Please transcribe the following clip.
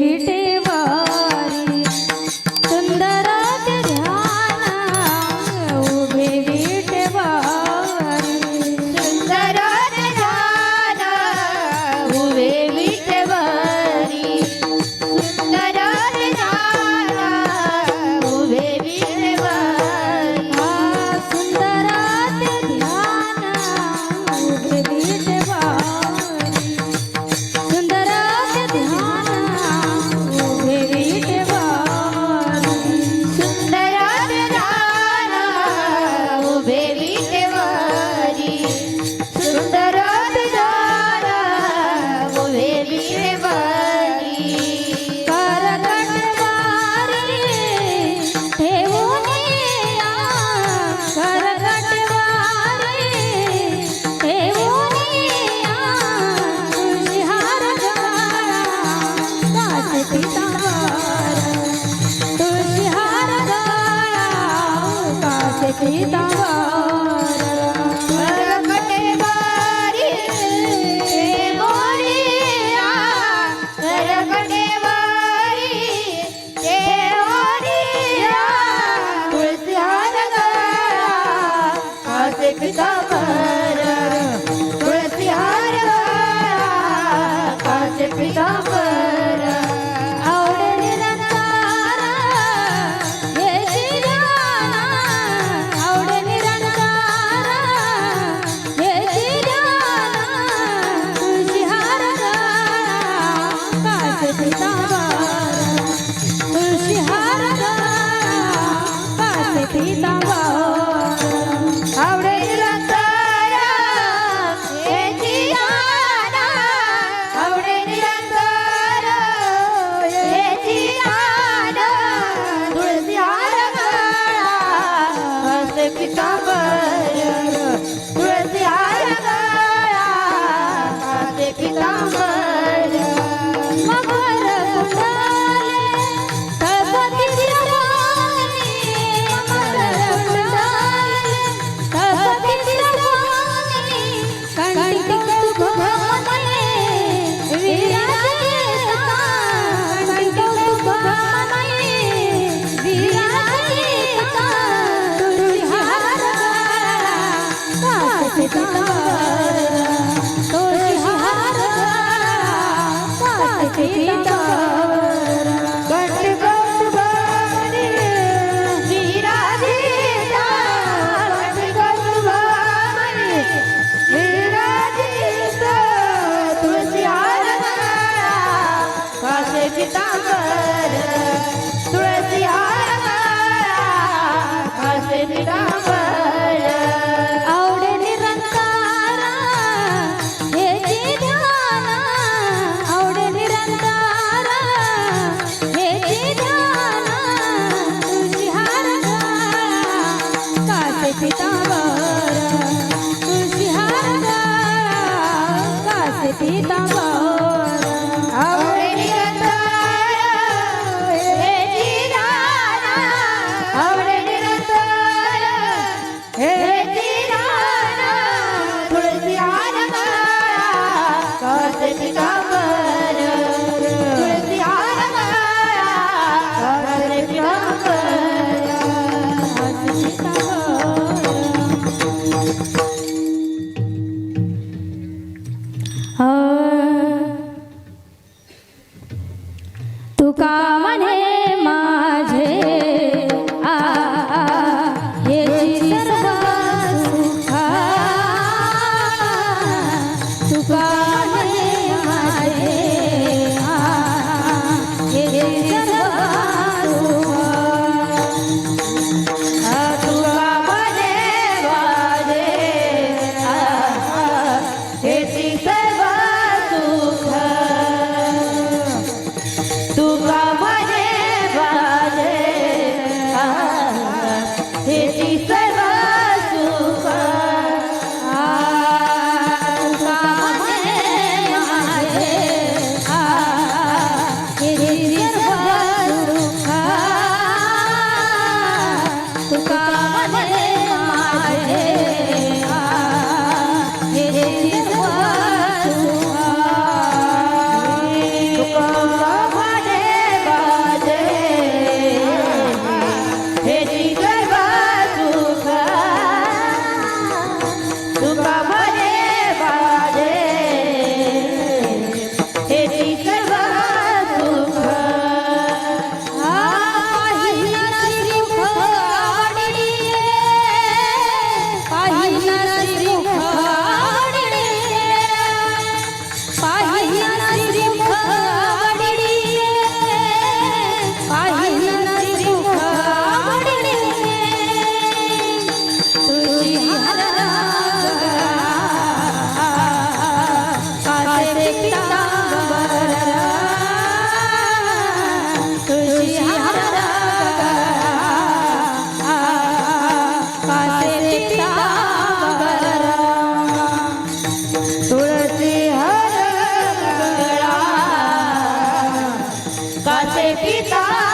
विटेवारी सुंदर ते ध्यान उभे विटेवारी सुंदर ध्यान उभे विटेवारी सुंदर ध्यान उभे विटेवारी सुंदर ते ध्यान उभे विटेवारी सुंदर ते ध्यान उभे विटेवारी सुंदर ध्यान उभे विटेवारी सुंदर ध्यान उभे विटेवारी करकटवारी ठेवून या करकटवारी ठेवून या तुळशी हार गळा कासे पितांबर तुळशी हार गळा कासे पितांबर करकटवारी मोरिया करकटवारी मोरिया तुळशी हार गळा कासे पितांबर तुळशी हार गळा कासे पितांबर आवडे निरंकार हेची ध्यान आवडे निरंकार हेची ध्यान तुळशी हार गळा कासे पितांबर तुळशी हार गळा कासे पितांबर आवडे निरंतर हेची ध्यान आवडे निरंतर हेची ध्यान तुळशी हार गळा कासे पितांबर तुळशी हार गळा कासे पितांबर मकर कुंडले तळपती श्रवणी मकर कुंडले तळपती श्रवणी कंटिक सुभमने विराजिता कंटिक सुभमने विराजिता तुळशी हार गळा कासे पितांबर तुळशी हार गळा कासे पितांबर कंटिक सुभमने विराजिता कंटिक सुभमने विराजिता तुळशी हार गळा कासे पितांबर तुळशी हार गळा कासे पितांबर आवडे निरंकार हेची ध्यान आवडे निरंकार हेची ध्यान तुळशी हार गळा कासे पितांबर तुळशी हार गळा कासे पितांबर आवडे निरंतर हेची ध्यान आवडे निरंतर हेची ध्यान तुळशी हार गळा कासे पितांबर तुळशी हार गळा कासे पितांबर तुका म्हणे माझे हेची सर्व सुखा तुका म्हणे माझे हेची सर्व सुखा तुका म्हणे माझे हेची सर्व सुख तुका म्हणे सुखाचे पिता